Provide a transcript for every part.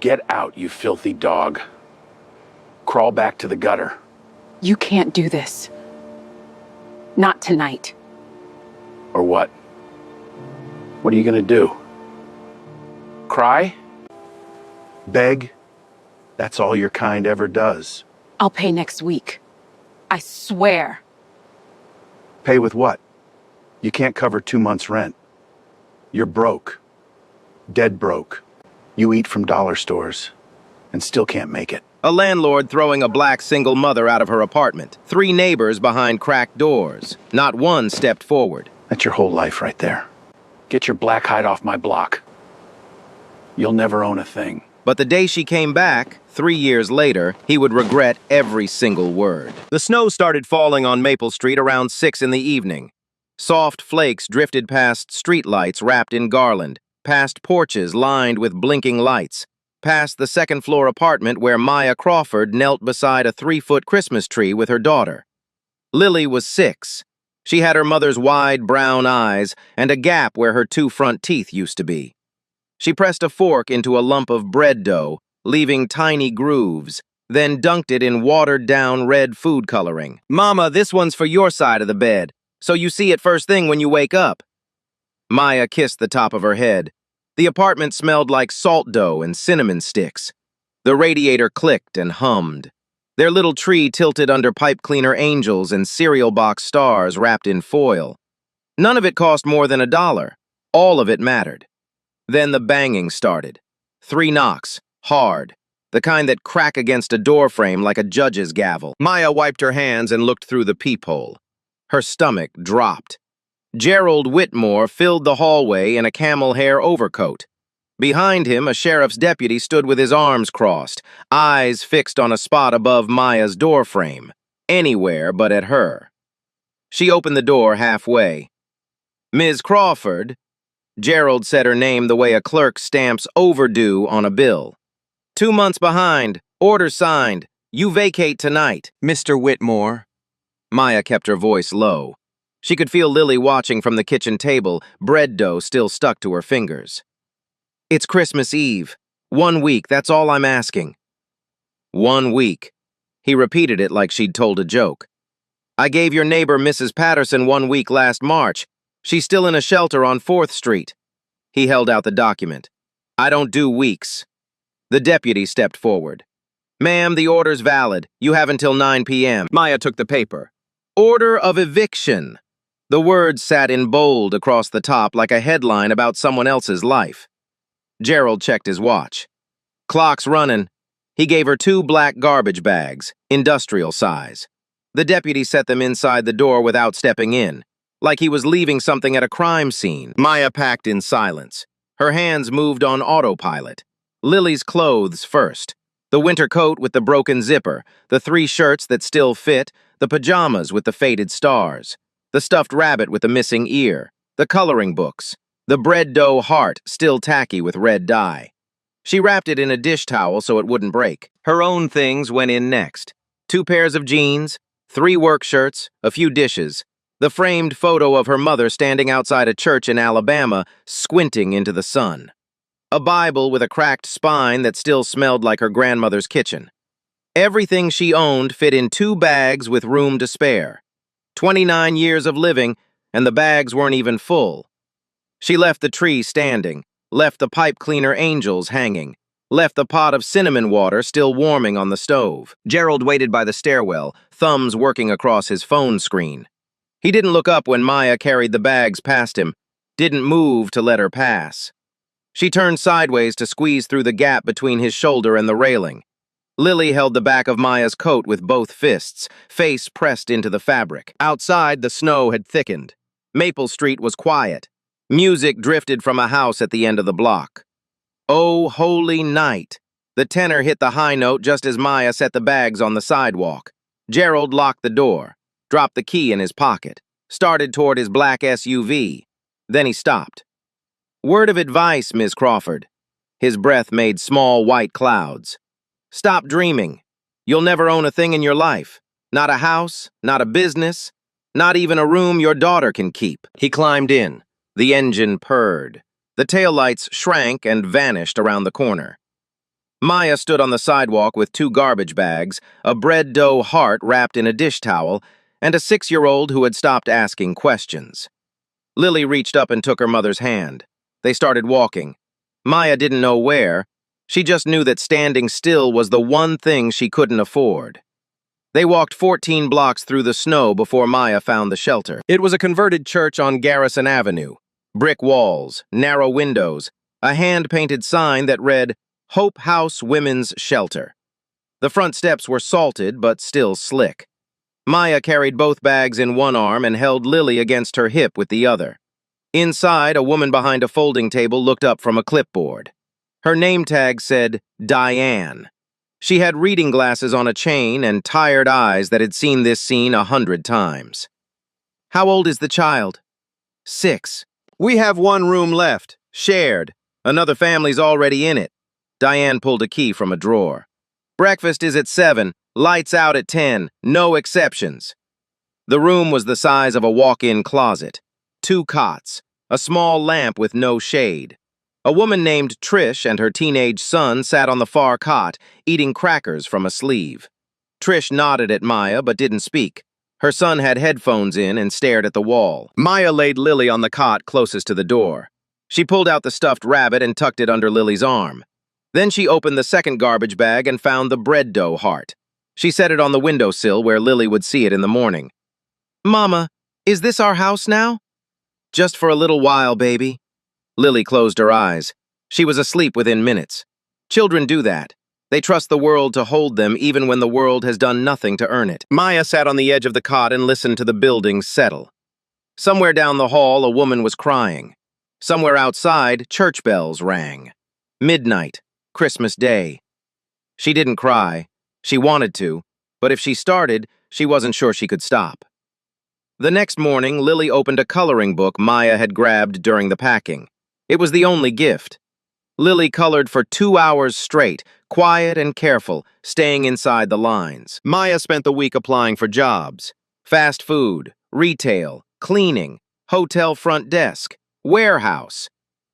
Get out, you filthy dog. Crawl back to the gutter. You can't do this. Not tonight. Or what? What are you gonna do? Cry? Beg? That's all your kind ever does. I'll pay next week. I swear. Pay with what? You can't cover 2 months' rent. You're broke. Dead broke. You eat from dollar stores and still can't make it. A landlord throwing a black single mother out of her apartment. 3 neighbors behind cracked doors. Not one stepped forward. That's your whole life right there. Get your black hide off my block. You'll never own a thing. But the day she came back, 3 years later, he would regret every single word. The snow started falling on Maple Street around 6 in the evening. Soft flakes drifted past streetlights wrapped in garland, past porches lined with blinking lights, past the second-floor apartment where Maya Crawford knelt beside a 3-foot Christmas tree with her daughter. Lily was 6. She had her mother's wide brown eyes and a gap where her 2 front teeth used to be. She pressed a fork into a lump of bread dough, leaving tiny grooves, then dunked it in watered-down red food coloring. "Mama, this one's for your side of the bed, so you see it first thing when you wake up." Maya kissed the top of her head. The apartment smelled like salt dough and cinnamon sticks. The radiator clicked and hummed. Their little tree tilted under pipe cleaner angels and cereal box stars wrapped in foil. None of it cost more than $1. All of it mattered. Then the banging started. 3 knocks, hard, the kind that crack against a door frame like a judge's gavel. Maya wiped her hands and looked through the peephole. Her stomach dropped. Gerald Whitmore filled the hallway in a camel hair overcoat. Behind him, a sheriff's deputy stood with his arms crossed, eyes fixed on a spot above Maya's doorframe, anywhere but at her. She opened the door halfway. "Ms. Crawford," Gerald said her name the way a clerk stamps overdue on a bill. "2 months behind. Order signed. You vacate tonight." "Mr. Whitmore." Maya kept her voice low. She could feel Lily watching from the kitchen table, bread dough still stuck to her fingers. "It's Christmas Eve. 1 week, that's all I'm asking." 1 week. He repeated it like she'd told a joke. "I gave your neighbor Mrs. Patterson 1 week last March. She's still in a shelter on 4th Street. He held out the document. "I don't do weeks." The deputy stepped forward. "Ma'am, the order's valid. You have until 9 p.m. Maya took the paper. "Order of eviction." The words sat in bold across the top like a headline about someone else's life. Gerald checked his watch. "Clock's running." He gave her 2 black garbage bags, industrial size. The deputy set them inside the door without stepping in, like he was leaving something at a crime scene. Maya packed in silence. Her hands moved on autopilot. Lily's clothes first. The winter coat with the broken zipper, the 3 shirts that still fit, the pajamas with the faded stars, the stuffed rabbit with the missing ear, the coloring books, the bread dough heart still tacky with red dye. She wrapped it in a dish towel so it wouldn't break. Her own things went in next. 2 pairs of jeans, 3 work shirts, a few dishes, the framed photo of her mother standing outside a church in Alabama, squinting into the sun. A Bible with a cracked spine that still smelled like her grandmother's kitchen. Everything she owned fit in 2 bags with room to spare. 29 years of living, and the bags weren't even full. She left the tree standing, left the pipe cleaner angels hanging, left the pot of cinnamon water still warming on the stove. Gerald waited by the stairwell, thumbs working across his phone screen. He didn't look up when Maya carried the bags past him, didn't move to let her pass. She turned sideways to squeeze through the gap between his shoulder and the railing. Lily held the back of Maya's coat with both fists, face pressed into the fabric. Outside, the snow had thickened. Maple Street was quiet. Music drifted from a house at the end of the block. "Oh, holy night." The tenor hit the high note just as Maya set the bags on the sidewalk. Gerald locked the door, dropped the key in his pocket, started toward his black SUV. Then he stopped. "Word of advice, Ms. Crawford." His breath made small white clouds. "Stop dreaming. You'll never own a thing in your life. Not a house, not a business, not even a room your daughter can keep." He climbed in. The engine purred. The taillights shrank and vanished around the corner. Maya stood on the sidewalk with 2 garbage bags, a bread dough heart wrapped in a dish towel, and a 6-year-old who had stopped asking questions. Lily reached up and took her mother's hand. They started walking. Maya didn't know where. She just knew that standing still was the one thing she couldn't afford. They walked 14 blocks through the snow before Maya found the shelter. It was a converted church on Garrison Avenue. Brick walls, narrow windows, a hand-painted sign that read, Hope House Women's Shelter. The front steps were salted, but still slick. Maya carried both bags in one arm and held Lily against her hip with the other. Inside, a woman behind a folding table looked up from a clipboard. Her name tag said, Diane. She had reading glasses on a chain and tired eyes that had seen this scene 100 times. How old is the child? 6. We have 1 room left, shared. Another family's already in it. Diane pulled a key from a drawer. Breakfast is at 7, lights out at 10, no exceptions. The room was the size of a walk-in closet. 2 cots, a small lamp with no shade. A woman named Trish and her teenage son sat on the far cot, eating crackers from a sleeve. Trish nodded at Maya but didn't speak. Her son had headphones in and stared at the wall. Maya laid Lily on the cot closest to the door. She pulled out the stuffed rabbit and tucked it under Lily's arm. Then she opened the second garbage bag and found the bread dough heart. She set it on the windowsill where Lily would see it in the morning. Mama, is this our house now? Just for a little while, baby. Lily closed her eyes. She was asleep within minutes. Children do that. They trust the world to hold them even when the world has done nothing to earn it. Maya sat on the edge of the cot and listened to the buildings settle. Somewhere down the hall, a woman was crying. Somewhere outside, church bells rang. Midnight, Christmas Day. She didn't cry. She wanted to, but if she started, she wasn't sure she could stop. The next morning, Lily opened a coloring book Maya had grabbed during the packing. It was the only gift. Lily colored for 2 hours straight, quiet and careful, staying inside the lines. Maya spent the week applying for jobs. Fast food, retail, cleaning, hotel front desk, warehouse.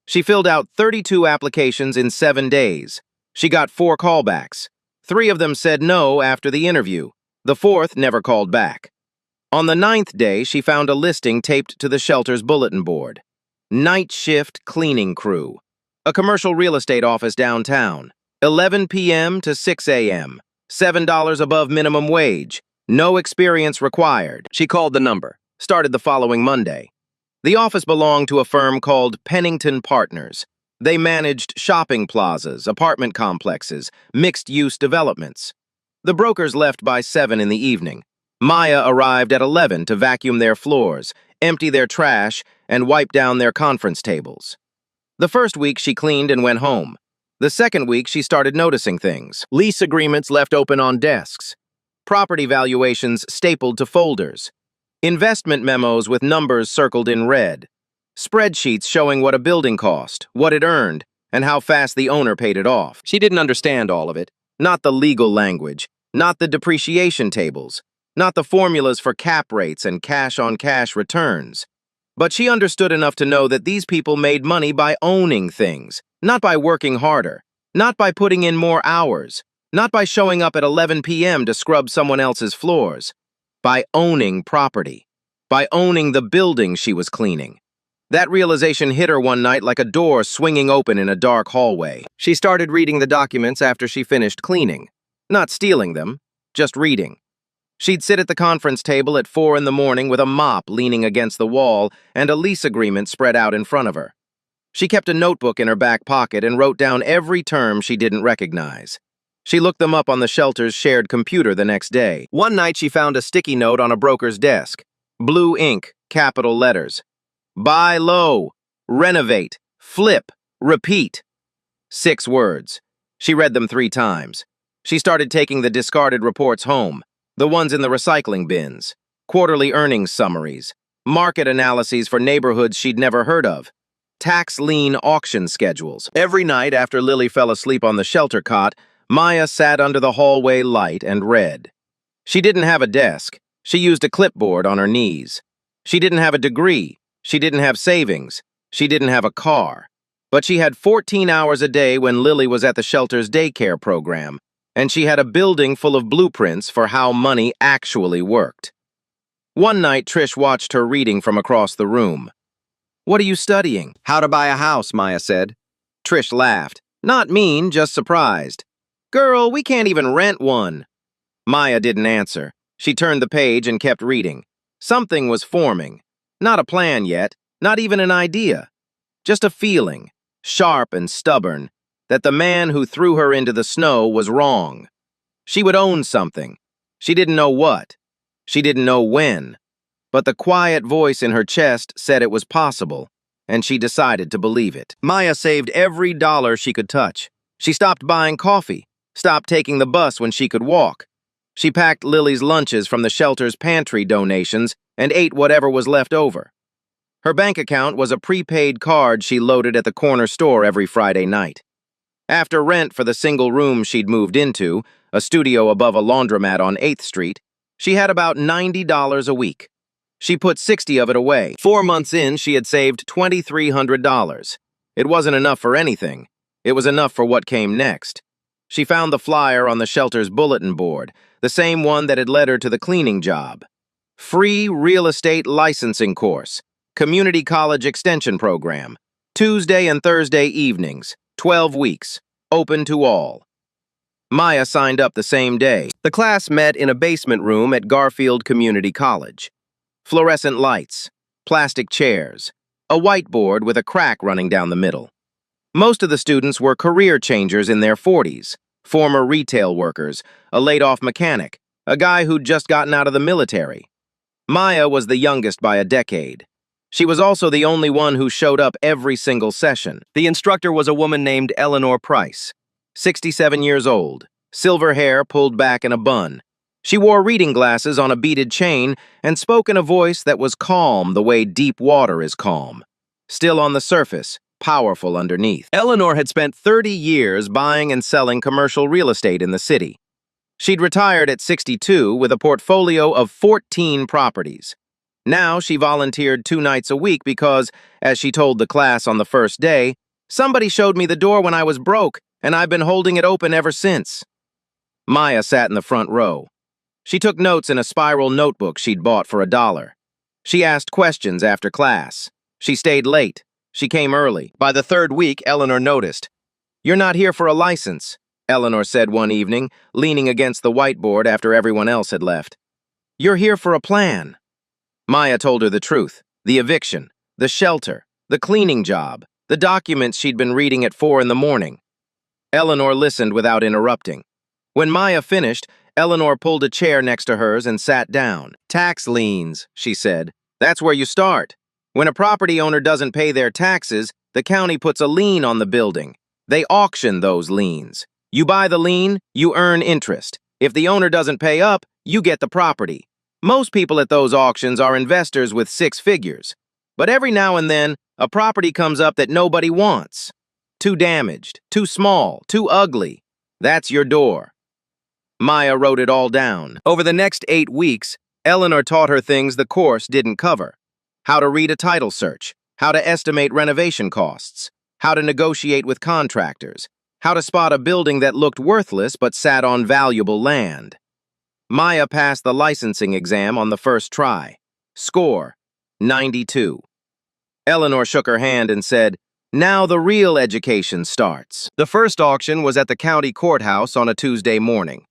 She filled out 32 applications in 7 days. She got 4 callbacks. 3 of them said no after the interview. The 4th never called back. On the 9th day, she found a listing taped to the shelter's bulletin board. Night shift cleaning crew. A commercial real estate office downtown. 11 p.m. to 6 a.m. $7 above minimum wage. No experience required. She called the number. Started the following Monday. The office belonged to a firm called Pennington Partners. They managed shopping plazas, apartment complexes, mixed-use developments. The brokers left by 7 in the evening. Maya arrived at 11 to vacuum their floors, empty their trash, and wipe down their conference tables. The first week she cleaned and went home. The second week she started noticing things. Lease agreements left open on desks. Property valuations stapled to folders. Investment memos with numbers circled in red. Spreadsheets showing what a building cost, what it earned, and how fast the owner paid it off. She didn't understand all of it. Not the legal language, not the depreciation tables, not the formulas for cap rates and cash-on-cash returns. But she understood enough to know that these people made money by owning things, not by working harder, not by putting in more hours, not by showing up at 11 p.m. to scrub someone else's floors, by owning property, by owning the building she was cleaning. That realization hit her one night like a door swinging open in a dark hallway. She started reading the documents after she finished cleaning. Not stealing them, just reading. She'd sit at the conference table at 4 in the morning with a mop leaning against the wall and a lease agreement spread out in front of her. She kept a notebook in her back pocket and wrote down every term she didn't recognize. She looked them up on the shelter's shared computer the next day. One night she found a sticky note on a broker's desk. Blue ink, capital letters. Buy low, renovate, flip, repeat. 6 words. She read them 3 times. She started taking the discarded reports home. The ones in the recycling bins, quarterly earnings summaries, market analyses for neighborhoods she'd never heard of, tax lien auction schedules. Every night after Lily fell asleep on the shelter cot, Maya sat under the hallway light and read. She didn't have a desk. She used a clipboard on her knees. She didn't have a degree. She didn't have savings. She didn't have a car. But she had 14 hours a day when Lily was at the shelter's daycare program, and she had a building full of blueprints for how money actually worked. One night, Trish watched her reading from across the room. "What are you studying?" How to buy a house, Maya said. Trish laughed. Not mean, just surprised. "Girl, we can't even rent one." Maya didn't answer. She turned the page and kept reading. Something was forming. Not a plan yet, not even an idea. Just a feeling, sharp and stubborn, that the man who threw her into the snow was wrong. She would own something. She didn't know what. She didn't know when. But the quiet voice in her chest said it was possible, and she decided to believe it. Maya saved every dollar she could touch. She stopped buying coffee, stopped taking the bus when she could walk. She packed Lily's lunches from the shelter's pantry donations and ate whatever was left over. Her bank account was a prepaid card she loaded at the corner store every Friday night. After rent for the single room she'd moved into, a studio above a laundromat on 8th Street, she had about $90 a week. She put 60 of it away. 4 months in, she had saved $2,300. It wasn't enough for anything. It was enough for what came next. She found the flyer on the shelter's bulletin board, the same one that had led her to the cleaning job. Free real estate licensing course. Community college extension program. Tuesday and Thursday evenings. 12 weeks. Open to all. Maya signed up the same day. The class met in a basement room at Garfield Community College. Fluorescent lights, plastic chairs, a whiteboard with a crack running down the middle. Most of the students were career changers in their 40s, former retail workers, a laid-off mechanic, a guy who'd just gotten out of the military. Maya was the youngest by a decade. She was also the only one who showed up every single session. The instructor was a woman named Eleanor Price, 67 years old, silver hair pulled back in a bun. She wore reading glasses on a beaded chain and spoke in a voice that was calm the way deep water is calm. Still on the surface, powerful underneath. Eleanor had spent 30 years buying and selling commercial real estate in the city. She'd retired at 62 with a portfolio of 14 properties. Now she volunteered 2 nights a week because, as she told the class on the first day, "Somebody showed me the door when I was broke, and I've been holding it open ever since." Maya sat in the front row. She took notes in a spiral notebook she'd bought for $1. She asked questions after class. She stayed late. She came early. By the 3rd week, Eleanor noticed. "You're not here for a license," Eleanor said one evening, leaning against the whiteboard after everyone else had left. "You're here for a plan." Maya told her the truth. The eviction, the shelter, the cleaning job, the documents she'd been reading at 4 in the morning. Eleanor listened without interrupting. When Maya finished, Eleanor pulled a chair next to hers and sat down. "Tax liens," she said. "That's where you start. When a property owner doesn't pay their taxes, the county puts a lien on the building. They auction those liens. You buy the lien, you earn interest. If the owner doesn't pay up, you get the property. Most people at those auctions are investors with 6 figures. But every now and then, a property comes up that nobody wants. Too damaged, too small, too ugly. That's your door." Maya wrote it all down. Over the next 8 weeks, Eleanor taught her things the course didn't cover. How to read a title search, how to estimate renovation costs, how to negotiate with contractors, how to spot a building that looked worthless but sat on valuable land. Maya passed the licensing exam on the first try. Score, 92. Eleanor shook her hand and said, "Now the real education starts." The first auction was at the county courthouse on a Tuesday morning.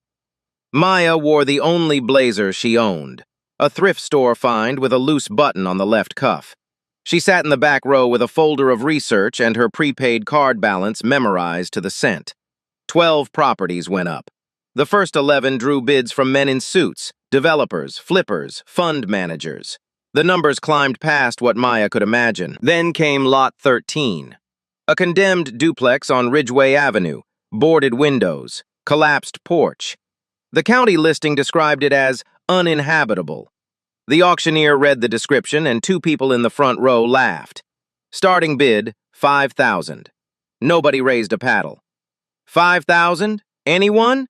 Maya wore the only blazer she owned, a thrift store find with a loose button on the left cuff. She sat in the back row with a folder of research and her prepaid card balance memorized to the cent. 12 properties went up. The first 11 drew bids from men in suits, developers, flippers, fund managers. The numbers climbed past what Maya could imagine. Then came Lot 13. A condemned duplex on Ridgeway Avenue, boarded windows, collapsed porch. The county listing described it as uninhabitable. The auctioneer read the description and 2 people in the front row laughed. Starting bid, $5,000. Nobody raised a paddle. $5,000? Anyone?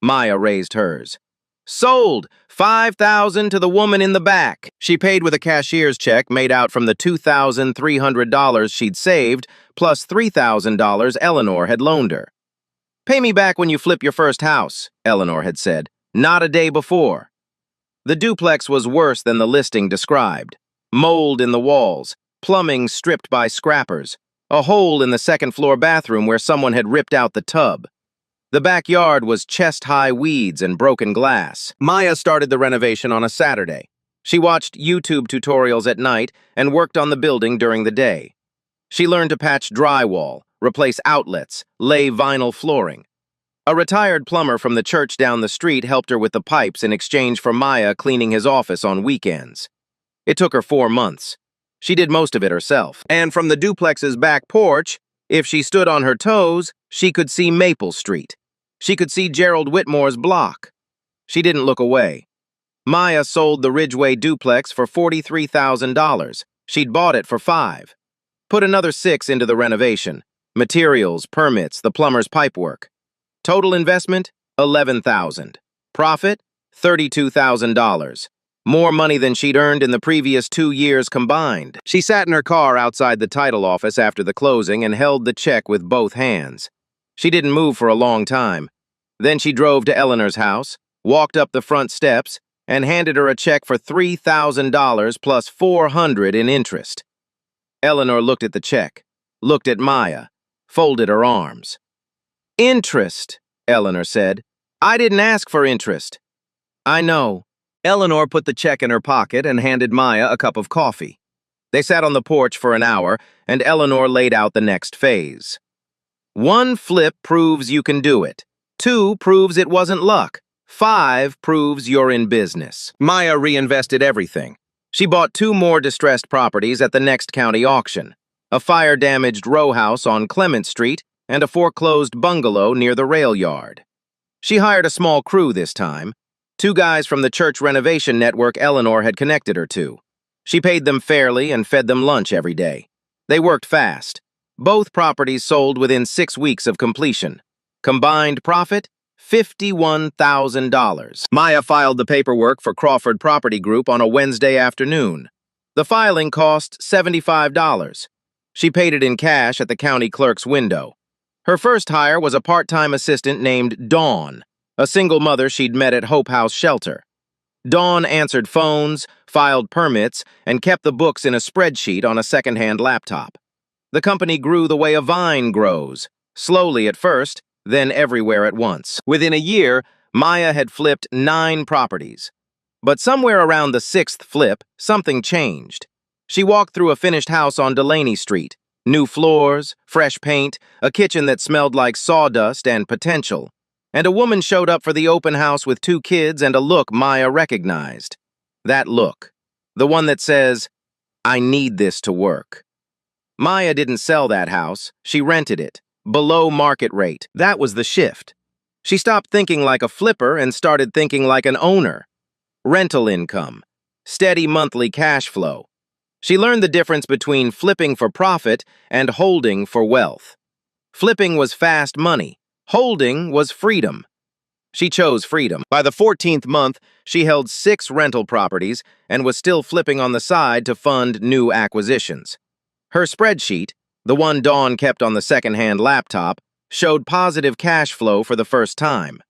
Maya raised hers. Sold! $5,000 to the woman in the back. She paid with a cashier's check made out from the $2,300 she'd saved, plus $3,000 Eleanor had loaned her. Pay me back when you flip your first house, Eleanor had said. Not a day before. The duplex was worse than the listing described. Mold in the walls, plumbing stripped by scrappers, a hole in the second-floor bathroom where someone had ripped out the tub. The backyard was chest-high weeds and broken glass. Maya started the renovation on a Saturday. She watched YouTube tutorials at night and worked on the building during the day. She learned to patch drywall, replace outlets, lay vinyl flooring. A retired plumber from the church down the street helped her with the pipes in exchange for Maya cleaning his office on weekends. It took her 4 months. She did most of it herself. And from the duplex's back porch, if she stood on her toes, she could see Maple Street. She could see Gerald Whitmore's Bloc. She didn't look away. Maya sold the Ridgeway duplex for $43,000. She'd bought it for $5,000. Put another $6,000 into the renovation. Materials, permits, the plumber's pipework. Total investment, $11,000. Profit, $32,000. More money than she'd earned in the previous 2 years combined. She sat in her car outside the title office after the closing and held the check with both hands. She didn't move for a long time. Then she drove to Eleanor's house, walked up the front steps, and handed her a check for $3,000 plus $400 in interest. Eleanor looked at the check, looked at Maya, folded her arms. Interest, Eleanor said. I didn't ask for interest. I know. Eleanor put the check in her pocket and handed Maya a cup of coffee. They sat on the porch for an hour, and Eleanor laid out the next phase. 1 flip proves you can do it. 2 proves it wasn't luck. 5 proves you're in business. Maya reinvested everything. She bought 2 more distressed properties at the next county auction, a fire-damaged row house on Clement Street and a foreclosed bungalow near the rail yard. She hired a small crew this time, 2 guys from the church renovation network Eleanor had connected her to. She paid them fairly and fed them lunch every day. They worked fast. Both properties sold within 6 weeks of completion. Combined profit, $51,000. Maya filed the paperwork for Crawford Property Group on a Wednesday afternoon. The filing cost $75. She paid it in cash at the county clerk's window. Her first hire was a part-time assistant named Dawn, a single mother she'd met at Hope House Shelter. Dawn answered phones, filed permits, and kept the books in a spreadsheet on a second-hand laptop. The company grew the way a vine grows, slowly at first, then everywhere at once. Within a year, Maya had flipped 9 properties. But somewhere around the 6th flip, something changed. She walked through a finished house on Delaney Street. New floors, fresh paint, a kitchen that smelled like sawdust and potential. And a woman showed up for the open house with 2 kids and a look Maya recognized. That look. The one that says, I need this to work. Maya didn't sell that house. She rented it, below market rate. That was the shift. She stopped thinking like a flipper and started thinking like an owner. Rental income, steady monthly cash flow. She learned the difference between flipping for profit and holding for wealth. Flipping was fast money. Holding was freedom. She chose freedom. By the 14th month, she held 6 rental properties and was still flipping on the side to fund new acquisitions. Her spreadsheet, the one Dawn kept on the second-hand laptop, showed positive cash flow for the first time.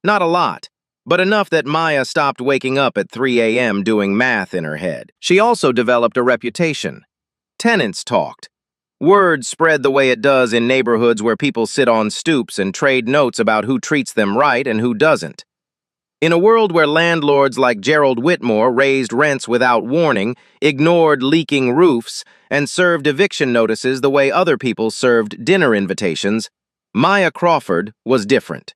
Not a lot, but enough that Maya stopped waking up at 3 a.m. doing math in her head. She also developed a reputation. Tenants talked. Word spread the way it does in neighborhoods where people sit on stoops and trade notes about who treats them right and who doesn't. In a world where landlords like Gerald Whitmore raised rents without warning, ignored leaking roofs, and served eviction notices the way other people served dinner invitations, Maya Crawford was different.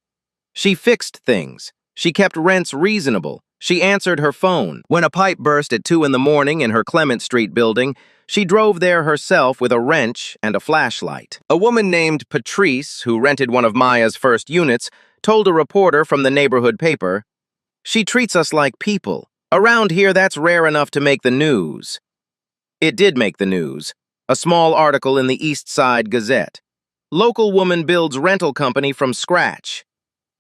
She fixed things. She kept rents reasonable. She answered her phone. When a pipe burst at 2 in the morning in her Clement Street building, she drove there herself with a wrench and a flashlight. A woman named Patrice, who rented one of Maya's first units, told a reporter from the neighborhood paper, "She treats us like people. Around here, that's rare enough to make the news." It did make the news. A small article in the East Side Gazette. Local woman builds rental company from scratch.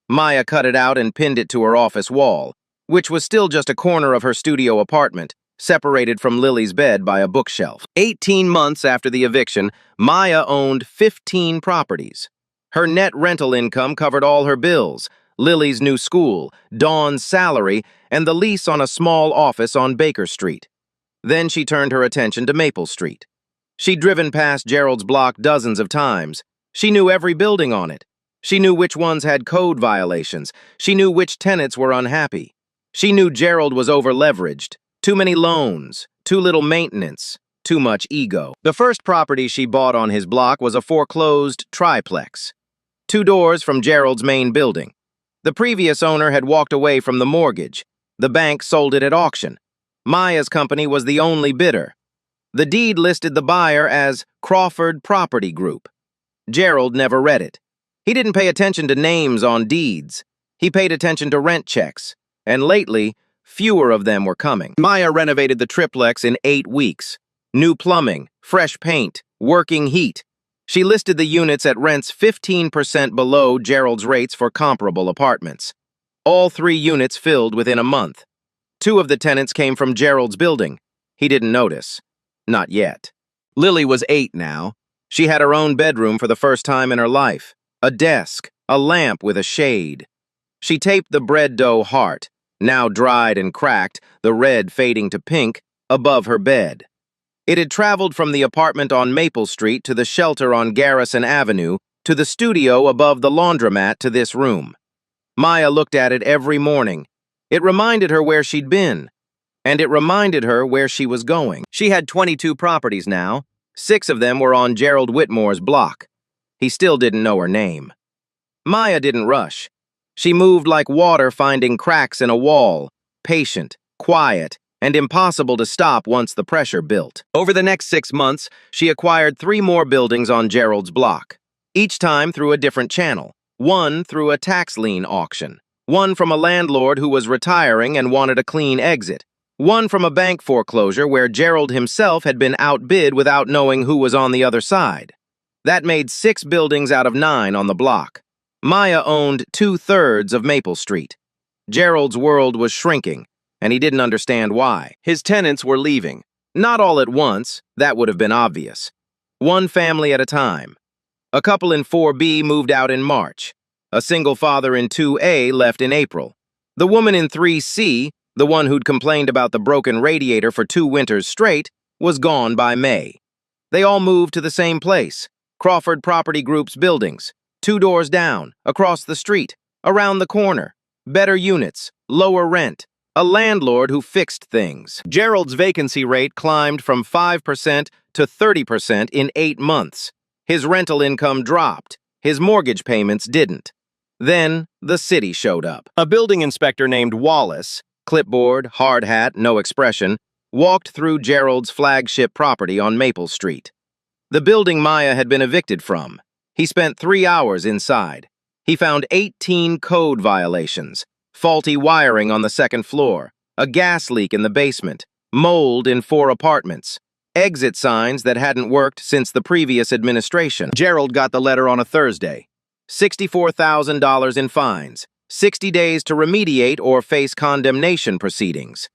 Maya cut it out and pinned it to her office wall. which was still just a corner of her studio apartment, separated from Lily's bed by a bookshelf. 18 months after the eviction, Maya owned 15 properties. Her net rental income covered all her bills, Lily's new school, Dawn's salary, and the lease on a small office on Baker Street. Then she turned her attention to Maple Street. She'd driven past Gerald's block dozens of times. She knew every building on it. She knew which ones had code violations. She knew which tenants were unhappy. She knew Gerald was over-leveraged. Too many loans, too little maintenance, too much ego. The first property she bought on his block was a foreclosed triplex, 2 doors from Gerald's main building. The previous owner had walked away from the mortgage. The bank sold it at auction. Maya's company was the only bidder. The deed listed the buyer as Crawford Property Group. Gerald never read it. He didn't pay attention to names on deeds. He paid attention to rent checks, and lately, fewer of them were coming. Maya renovated the triplex in 8 weeks. New plumbing, fresh paint, working heat. She listed the units at rents 15% below Gerald's rates for comparable apartments. All 3 units filled within a month. 2 of the tenants came from Gerald's building. He didn't notice. Not yet. Lily was 8 now. She had her own bedroom for the first time in her life. A desk, a lamp with a shade. She taped the bread dough heart, now dried and cracked, the red fading to pink, above her bed. It had traveled from the apartment on Maple Street to the shelter on Garrison Avenue to the studio above the laundromat to this room. Maya looked at it every morning. It reminded her where she'd been, and it reminded her where she was going. She had 22 properties now. 6 of them were on Gerald Whitmore's block. He still didn't know her name. Maya didn't rush. She moved like water finding cracks in a wall, patient, quiet, and impossible to stop once the pressure built. Over the next 6 months, she acquired 3 more buildings on Gerald's block, each time through a different channel. One through a tax lien auction, one from a landlord who was retiring and wanted a clean exit, one from a bank foreclosure where Gerald himself had been outbid without knowing who was on the other side. That made 6 buildings out of 9 on the block. Maya owned 2/3 of Maple Street. Gerald's world was shrinking, and he didn't understand why. His tenants were leaving. Not all at once, that would have been obvious. One family at a time. A couple in 4B moved out in March. A single father in 2A left in April. The woman in 3C, the one who'd complained about the broken radiator for 2 winters straight, was gone by May. They all moved to the same place, Crawford Property Group's buildings, 2 doors down, across the street, around the corner. Better units, lower rent, a landlord who fixed things. Gerald's vacancy rate climbed from 5% to 30% in 8 months. His rental income dropped. His mortgage payments didn't. Then, the city showed up. A building inspector named Wallace, clipboard, hard hat, no expression, walked through Gerald's flagship property on Maple Street. The building Maya had been evicted from. He spent 3 hours inside. He found 18 code violations, faulty wiring on the 2nd floor, a gas leak in the basement, mold in 4 apartments, exit signs that hadn't worked since the previous administration. Gerald got the letter on a Thursday. $64,000 in fines, 60 days to remediate or face condemnation proceedings.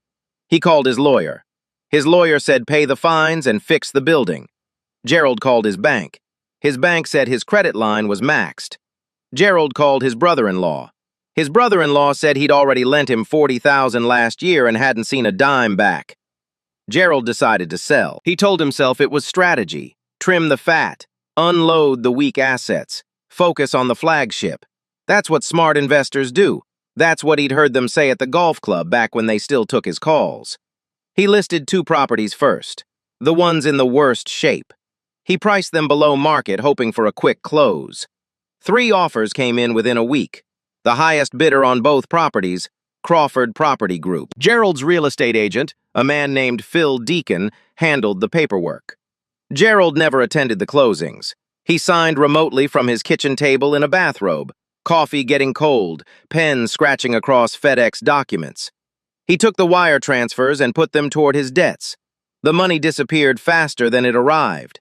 He called his lawyer. His lawyer said pay the fines and fix the building. Gerald called his bank. His bank said his credit line was maxed. Gerald called his brother-in-law. His brother-in-law said he'd already lent him $40,000 last year and hadn't seen a dime back. Gerald decided to sell. He told himself it was strategy. Trim the fat, unload the weak assets, focus on the flagship. That's what smart investors do. That's what he'd heard them say at the golf club back when they still took his calls. He listed 2 properties first, the ones in the worst shape. He priced them below market, hoping for a quick close. 3 offers came in within a week. The highest bidder on both properties, Crawford Property Group. Gerald's real estate agent, a man named Phil Deacon, handled the paperwork. Gerald never attended the closings. He signed remotely from his kitchen table in a bathrobe, coffee getting cold, pen scratching across FedEx documents. He took the wire transfers and put them toward his debts. The money disappeared faster than it arrived.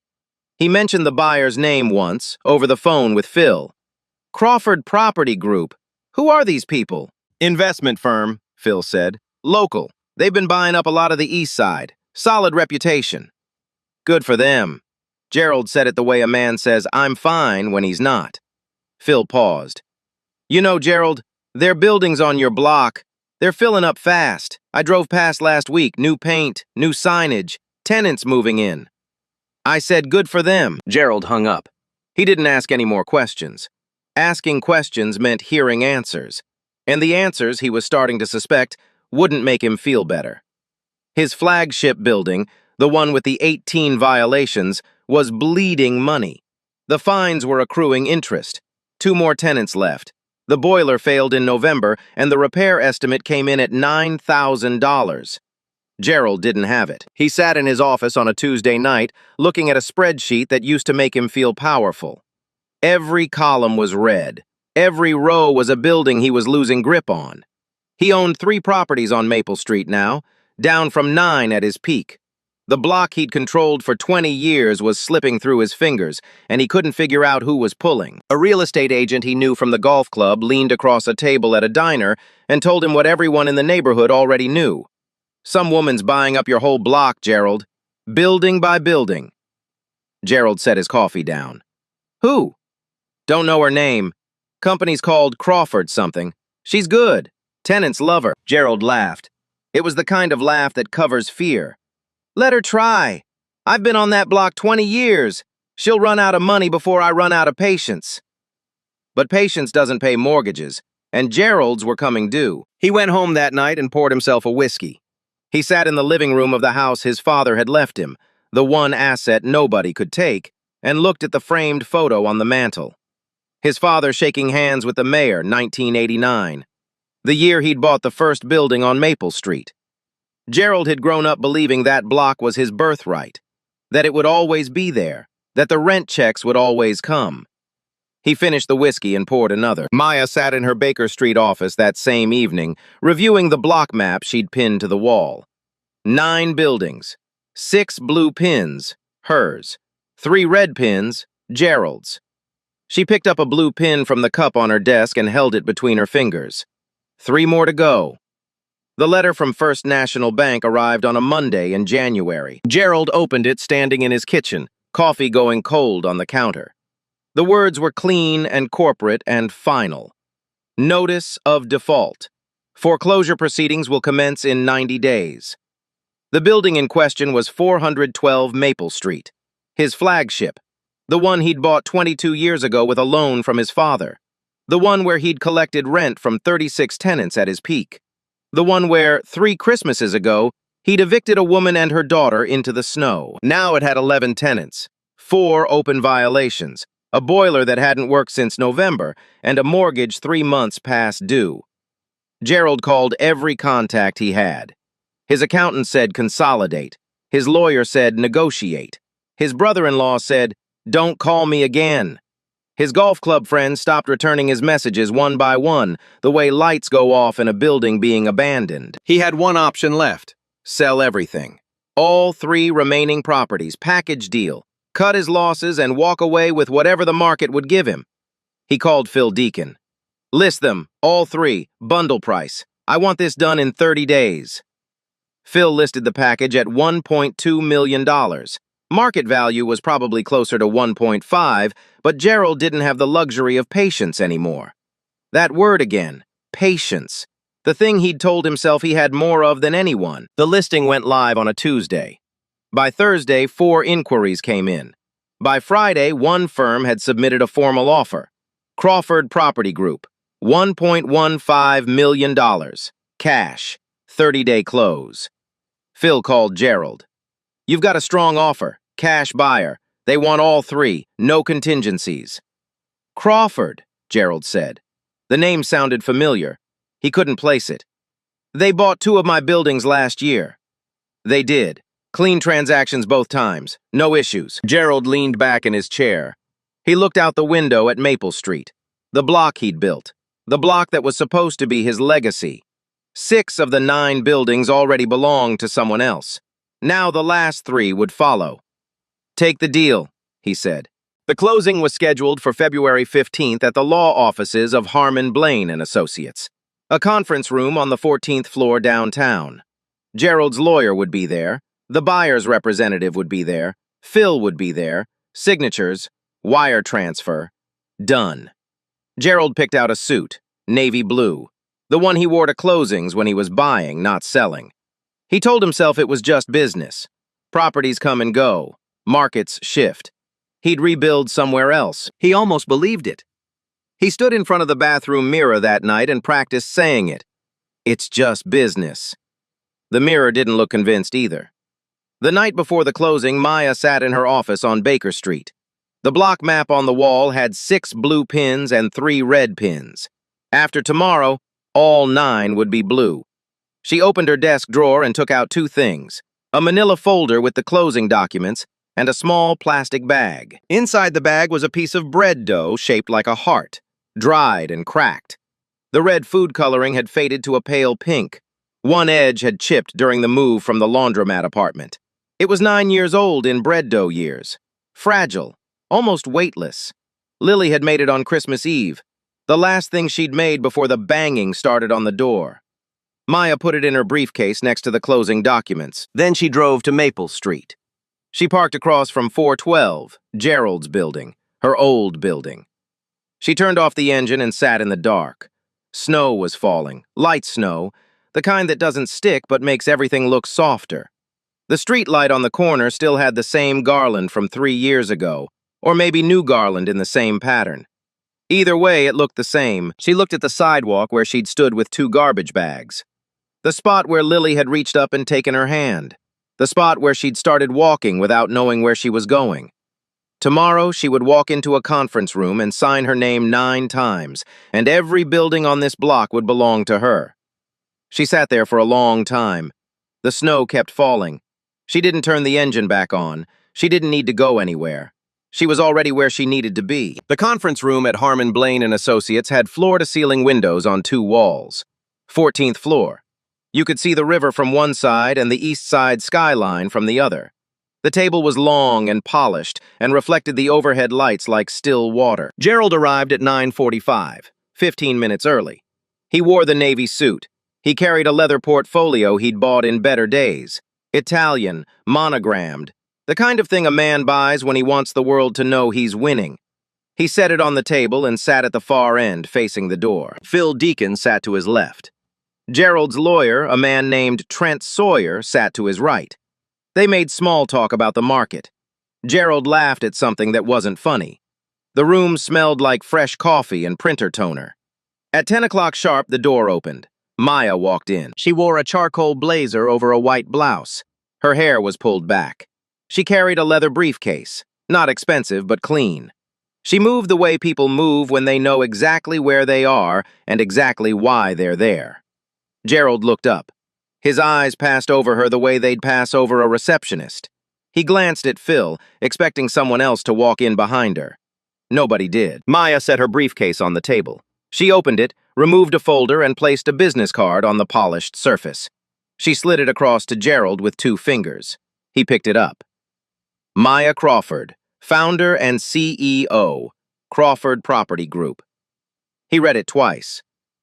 He mentioned the buyer's name once, over the phone with Phil. Crawford Property Group. Who are these people? Investment firm, Phil said. Local. They've been buying up a lot of the east side. Solid reputation. Good for them. Gerald said it the way a man says, I'm fine, when he's not. Phil paused. You know, Gerald, their buildings on your block, they're filling up fast. I drove past last week, new paint, new signage, tenants moving in. I said good for them. Gerald hung up. He didn't ask any more questions. Asking questions meant hearing answers, and the answers, he was starting to suspect, wouldn't make him feel better. His flagship building, the one with the 18 violations, was bleeding money. The fines were accruing interest. 2 more tenants left. The boiler failed in November, and the repair estimate came in at $9,000. Gerald didn't have it. He sat in his office on a Tuesday night, looking at a spreadsheet that used to make him feel powerful. Every column was red. Every row was a building he was losing grip on. He owned 3 properties on Maple Street now, down from 9 at his peak. The block he'd controlled for 20 years was slipping through his fingers, and he couldn't figure out who was pulling. A real estate agent he knew from the golf club leaned across a table at a diner and told him what everyone in the neighborhood already knew. Some woman's buying up your whole block, Gerald. Building by building. Gerald set his coffee down. Who? Don't know her name. Company's called Crawford something. She's good. Tenants love her. Gerald laughed. It was the kind of laugh that covers fear. Let her try. I've been on that block 20 years. She'll run out of money before I run out of patience. But patience doesn't pay mortgages, and Gerald's were coming due. He went home that night and poured himself a whiskey. He sat in the living room of the house his father had left him, the one asset nobody could take, and looked at the framed photo on the mantel. His father shaking hands with the mayor, 1989. The year he'd bought the first building on Maple Street. Gerald had grown up believing that block was his birthright, that it would always be there, that the rent checks would always come. He finished the whiskey and poured another. Maya sat in her Baker Street office that same evening, reviewing the block map she'd pinned to the wall. 9 buildings, 6 blue pins, hers, 3 red pins, Gerald's. She picked up a blue pin from the cup on her desk and held it between her fingers. 3 more to go. The letter from First National Bank arrived on a Monday in January. Gerald opened it standing in his kitchen, coffee going cold on the counter. The words were clean and corporate and final. Notice of default. Foreclosure proceedings will commence in 90 days. The building in question was 412 Maple Street, his flagship, the one he'd bought 22 years ago with a loan from his father, the one where he'd collected rent from 36 tenants at his peak, the one where, 3 Christmases ago, he'd evicted a woman and her daughter into the snow. Now it had 11 tenants, 4 open violations, a boiler that hadn't worked since November, and a mortgage 3 months past due. Gerald called every contact he had. His accountant said consolidate. His lawyer said negotiate. His brother-in-law said, don't call me again. His golf club friends stopped returning his messages one by one, the way lights go off in a building being abandoned. He had one option left: sell everything. All 3 remaining properties, package deal, cut his losses and walk away with whatever the market would give him. He called Phil Deacon. List them, all 3, bundle price. I want this done in 30 days. Phil listed the package at $1.2 million. Market value was probably closer to 1.5, but Gerald didn't have the luxury of patience anymore. That word again, patience. The thing he'd told himself he had more of than anyone. The listing went live on a Tuesday. By Thursday, 4 inquiries came in. By Friday, 1 firm had submitted a formal offer. Crawford Property Group, $1.15 million. Cash, 30-day close. Phil called Gerald. You've got a strong offer, cash buyer. They want all 3, no contingencies. Crawford, Gerald said. The name sounded familiar. He couldn't place it. They bought 2 of my buildings last year. They did. Clean transactions both times. No issues. Gerald leaned back in his chair. He looked out the window at Maple Street, the block he'd built, the block that was supposed to be his legacy. 6 of the 9 buildings already belonged to someone else. Now the last 3 would follow. Take the deal, he said. The closing was scheduled for February 15th at the law offices of Harmon Blaine and Associates. A conference room on the 14th floor downtown. Gerald's lawyer would be there, the buyer's representative would be there, Phil would be there, signatures, wire transfer. Done. Gerald picked out a suit, navy blue, the one he wore to closings when he was buying, not selling. He told himself it was just business. Properties come and go, markets shift. He'd rebuild somewhere else. He almost believed it. He stood in front of the bathroom mirror that night and practiced saying it. It's just business. The mirror didn't look convinced either. The night before the closing, Maya sat in her office on Baker Street. The block map on the wall had 6 blue pins and 3 red pins. After tomorrow, all 9 would be blue. She opened her desk drawer and took out 2 things, a manila folder with the closing documents and a small plastic bag. Inside the bag was a piece of bread dough shaped like a heart, dried and cracked. The red food coloring had faded to a pale pink. One edge had chipped during the move from the laundromat apartment. It was 9 years old in bread dough years. Fragile, almost weightless. Lily had made it on Christmas Eve, the last thing she'd made before the banging started on the door. Maya put it in her briefcase next to the closing documents. Then she drove to Maple Street. She parked across from 412, Gerald's building, her old building. She turned off the engine and sat in the dark. Snow was falling, light snow, the kind that doesn't stick but makes everything look softer. The street light on the corner still had the same garland from 3 years ago, or maybe new garland in the same pattern. Either way, it looked the same. She looked at the sidewalk where she'd stood with 2 garbage bags. The spot where Lily had reached up and taken her hand. The spot where she'd started walking without knowing where she was going. Tomorrow, she would walk into a conference room and sign her name 9 times, and every building on this block would belong to her. She sat there for a long time. The snow kept falling. She didn't turn the engine back on. She didn't need to go anywhere. She was already where she needed to be. The conference room at Harmon Blaine & Associates had floor-to-ceiling windows on 2 walls. 14th floor. You could see the river from one side and the east side skyline from the other. The table was long and polished and reflected the overhead lights like still water. Gerald arrived at 9:45, 15 minutes early. He wore the navy suit. He carried a leather portfolio he'd bought in better days. Italian, monogrammed, the kind of thing a man buys when he wants the world to know he's winning. He set it on the table and sat at the far end, facing the door. Phil Deacon sat to his left. Gerald's lawyer, a man named Trent Sawyer, sat to his right. They made small talk about the market. Gerald laughed at something that wasn't funny. The room smelled like fresh coffee and printer toner. At 10 o'clock sharp, the door opened. Maya walked in. She wore a charcoal blazer over a white blouse. Her hair was pulled back. She carried a leather briefcase, not expensive but clean. She moved the way people move when they know exactly where they are and exactly why they're there. Gerald looked up. His eyes passed over her the way they'd pass over a receptionist. He glanced at Phil, expecting someone else to walk in behind her. Nobody did. Maya set her briefcase on the table. She opened it, removed a folder, and placed a business card on the polished surface. She slid it across to Gerald with 2 fingers. He picked it up. Maya Crawford, founder and CEO, Crawford Property Group. He read it twice.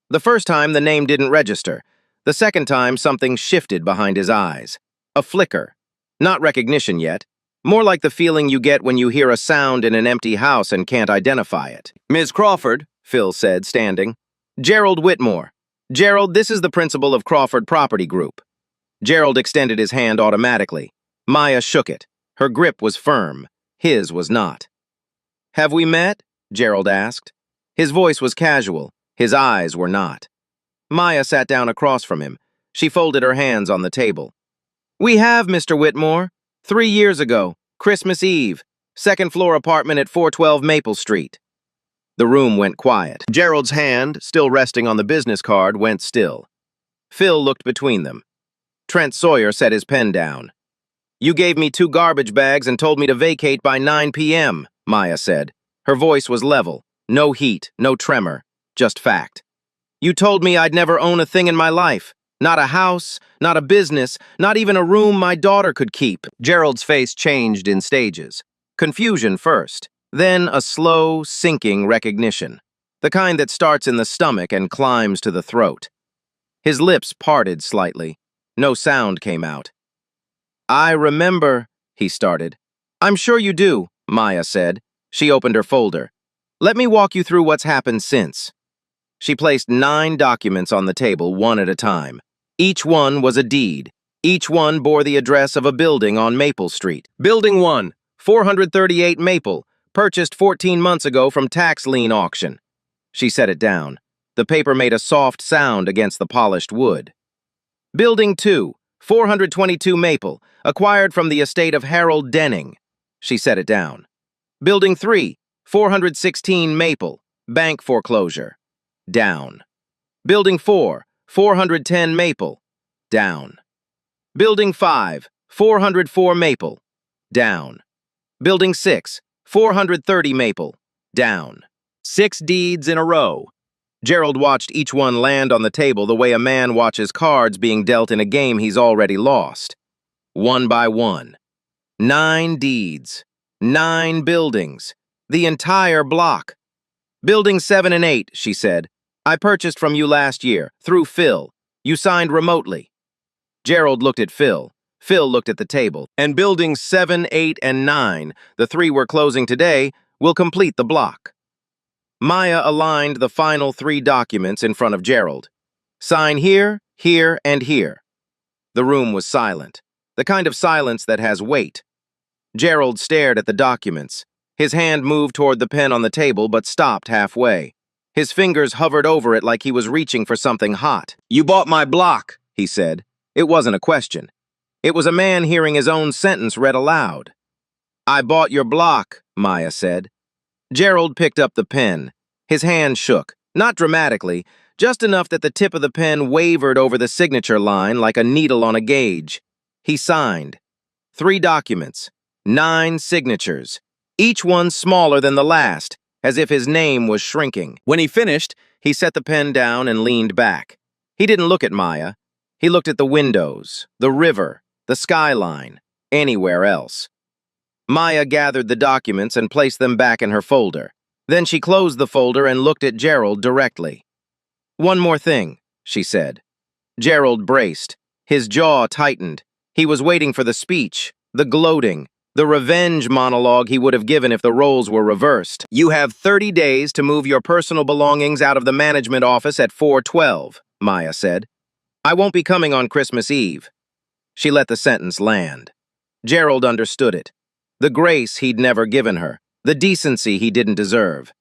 The first time, the name didn't register. The second time, something shifted behind his eyes. A flicker. Not recognition yet. More like the feeling you get when you hear a sound in an empty house and can't identify it. Ms. Crawford, Phil said, standing. Gerald Whitmore. Gerald, this is the principal of Crawford Property Group. Gerald extended his hand automatically. Maya shook it. Her grip was firm. His was not. Have we met? Gerald asked. His voice was casual. His eyes were not. Maya sat down across from him. She folded her hands on the table. We have, Mr. Whitmore. 3 years ago, Christmas Eve, 2nd floor apartment at 412 Maple Street. The room went quiet. Gerald's hand, still resting on the business card, went still. Phil looked between them. Trent Sawyer set his pen down. You gave me 2 garbage bags and told me to vacate by 9 p.m., Maya said. Her voice was level. No heat, no tremor, just fact. You told me I'd never own a thing in my life. Not a house, not a business, not even a room my daughter could keep. Gerald's face changed in stages. Confusion first, then a slow, sinking recognition. The kind that starts in the stomach and climbs to the throat. His lips parted slightly. No sound came out. "I remember," he started. "I'm sure you do," Maya said. She opened her folder. "Let me walk you through what's happened since." She placed 9 documents on the table, one at a time. Each one was a deed. Each one bore the address of a building on Maple Street. Building 1, 438 Maple, purchased 14 months ago from tax lien auction. She set it down. The paper made a soft sound against the polished wood. Building 2, 422 Maple, acquired from the estate of Harold Denning. She set it down. Building 3, 416 Maple, bank foreclosure. Down. Building 4, 410 Maple. Down. Building 5, 404 Maple. Down. Building 6, 430 Maple. Down. 6 deeds in a row. Gerald watched each one land on the table the way a man watches cards being dealt in a game he's already lost. One by one. 9 deeds. 9 buildings. The entire block. Building 7 and 8, she said. I purchased from you last year, through Phil. You signed remotely. Gerald looked at Phil. Phil looked at the table. And buildings 7, 8, and 9, the 3 we're closing today, will complete the block. Maya aligned the final 3 documents in front of Gerald. Sign here, here, and here. The room was silent, the kind of silence that has weight. Gerald stared at the documents. His hand moved toward the pen on the table but stopped halfway. His fingers hovered over it like he was reaching for something hot. "You bought my block," he said. It wasn't a question. It was a man hearing his own sentence read aloud. "I bought your block," Maya said. Gerald picked up the pen. His hand shook, not dramatically, just enough that the tip of the pen wavered over the signature line like a needle on a gauge. He signed. 3 documents, 9 signatures, each one smaller than the last, as if his name was shrinking. When he finished, he set the pen down and leaned back. He didn't look at Maya. He looked at the windows, the river, the skyline, anywhere else. Maya gathered the documents and placed them back in her folder. Then she closed the folder and looked at Gerald directly. "One more thing," she said. Gerald braced. His jaw tightened. He was waiting for the speech, the gloating, the revenge monologue he would have given if the roles were reversed. "You have 30 days to move your personal belongings out of the management office at 412, Maya said. "I won't be coming on Christmas Eve." She let the sentence land. Gerald understood it. The grace he'd never given her, the decency he didn't deserve.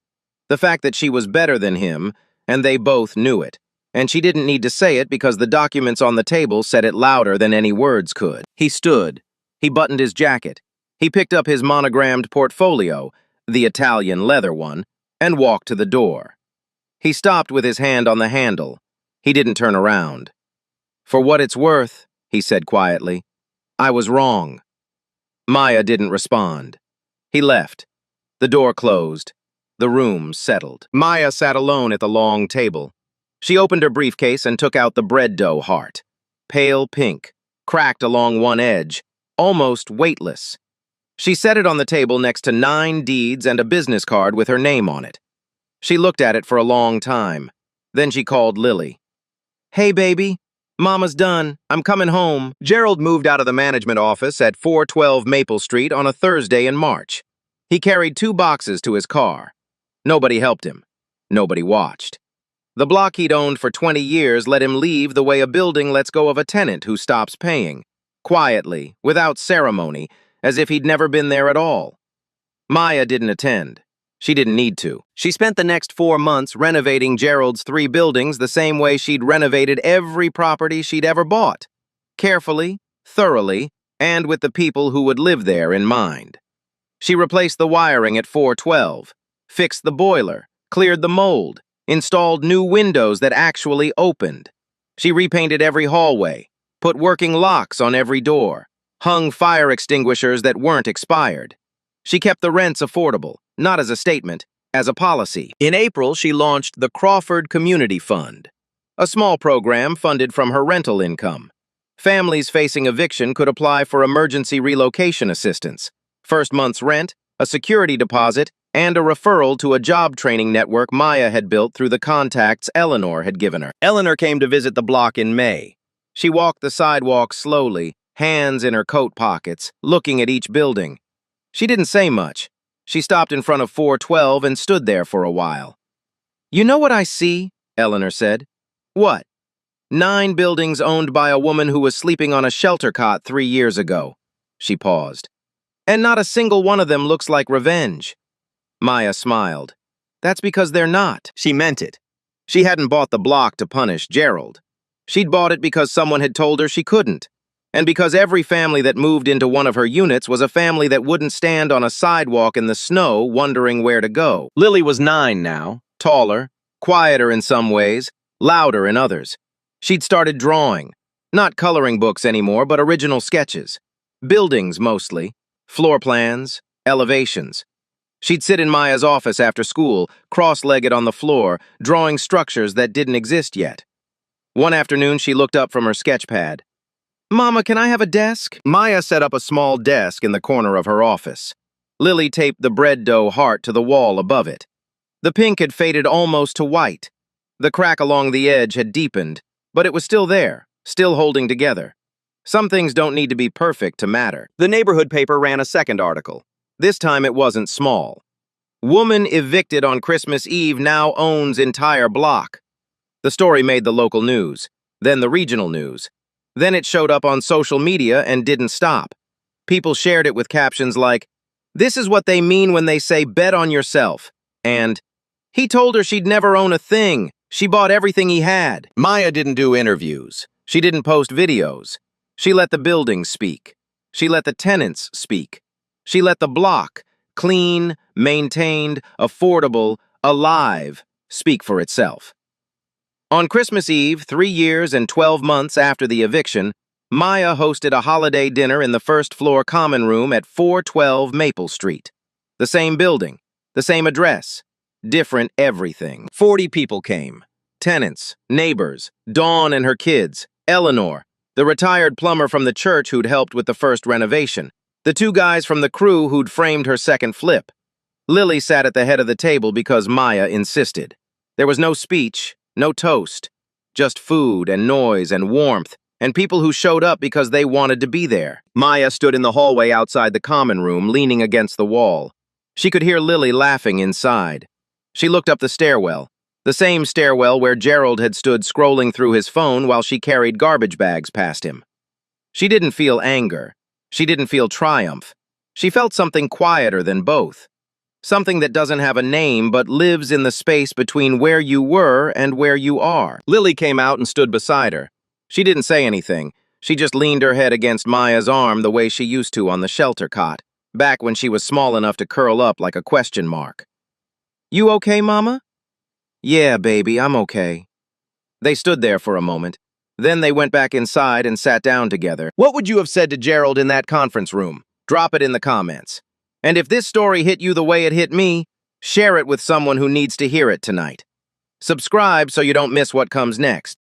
The fact that she was better than him, and they both knew it. And she didn't need to say it because the documents on the table said it louder than any words could. He stood. He buttoned his jacket. He picked up his monogrammed portfolio, the Italian leather one, and walked to the door. He stopped with his hand on the handle. He didn't turn around. "For what it's worth," he said quietly, "I was wrong." Maya didn't respond. He left. The door closed. The room settled. Maya sat alone at the long table. She opened her briefcase and took out the bread dough heart. Pale pink, cracked along one edge, almost weightless. She set it on the table next to 9 deeds and a business card with her name on it. She looked at it for a long time. Then she called Lily. "Hey, baby. Mama's done. I'm coming home." Gerald moved out of the management office at 412 Maple Street on a Thursday in March. He carried 2 boxes to his car. Nobody helped him. Nobody watched. The block he'd owned for 20 years let him leave the way a building lets go of a tenant who stops paying, quietly, without ceremony, as if he'd never been there at all. Maya didn't attend. She didn't need to. She spent the next 4 months renovating Gerald's 3 buildings the same way she'd renovated every property she'd ever bought. Carefully, thoroughly, and with the people who would live there in mind. She replaced the wiring at 412, fixed the boiler, cleared the mold, installed new windows that actually opened. She repainted every hallway, put working locks on every door, hung fire extinguishers that weren't expired. She kept the rents affordable, not as a statement, as a policy. In April, she launched the Crawford Community Fund, a small program funded from her rental income. Families facing eviction could apply for emergency relocation assistance, first month's rent, a security deposit, and a referral to a job training network Maya had built through the contacts Eleanor had given her. Eleanor came to visit the block in May. She walked the sidewalk slowly, hands in her coat pockets, looking at each building. She didn't say much. She stopped in front of 412 and stood there for a while. "You know what I see?" Eleanor said. "What?" "9 buildings owned by a woman who was sleeping on a shelter cot 3 years ago." She paused. "And not a single one of them looks like revenge." Maya smiled. "That's because they're not." She meant it. She hadn't bought the block to punish Gerald. She'd bought it because someone had told her she couldn't, and because every family that moved into one of her units was a family that wouldn't stand on a sidewalk in the snow wondering where to go. Lily was 9 now, taller, quieter in some ways, louder in others. She'd started drawing, not coloring books anymore, but original sketches. Buildings mostly, floor plans, elevations. She'd sit in Maya's office after school, cross-legged on the floor, drawing structures that didn't exist yet. One afternoon, she looked up from her sketch pad. "Mama, can I have a desk?" Maya set up a small desk in the corner of her office. Lily taped the bread dough heart to the wall above it. The pink had faded almost to white. The crack along the edge had deepened, but it was still there, still holding together. Some things don't need to be perfect to matter. The neighborhood paper ran a second article. This time it wasn't small. "Woman evicted on Christmas Eve now owns entire block." The story made the local news, then the regional news. Then it showed up on social media and didn't stop. People shared it with captions like, "This is what they mean when they say bet on yourself," and "He told her she'd never own a thing. She bought everything he had." Maya didn't do interviews. She didn't post videos. She let the buildings speak. She let the tenants speak. She let the block, clean, maintained, affordable, alive, speak for itself. On Christmas Eve, 3 years and 12 months after the eviction, Maya hosted a holiday dinner in the first-floor common room at 412 Maple Street. The same building, the same address, different everything. 40 people came. Tenants, neighbors, Dawn and her kids, Eleanor, the retired plumber from the church who'd helped with the first renovation, the 2 guys from the crew who'd framed her second flip. Lily sat at the head of the table because Maya insisted. There was no speech, no toast, just food and noise and warmth, and people who showed up because they wanted to be there. Maya stood in the hallway outside the common room, leaning against the wall. She could hear Lily laughing inside. She looked up the stairwell, the same stairwell where Gerald had stood scrolling through his phone while she carried garbage bags past him. She didn't feel anger. She didn't feel triumph. She felt something quieter than both. Something that doesn't have a name but lives in the space between where you were and where you are. Lily came out and stood beside her. She didn't say anything. She just leaned her head against Maya's arm the way she used to on the shelter cot, back when she was small enough to curl up like a question mark. "You okay, Mama?" "Yeah, baby, I'm okay." They stood there for a moment. Then they went back inside and sat down together. What would you have said to Gerald in that conference room? Drop it in the comments. And if this story hit you the way it hit me, share it with someone who needs to hear it tonight. Subscribe so you don't miss what comes next.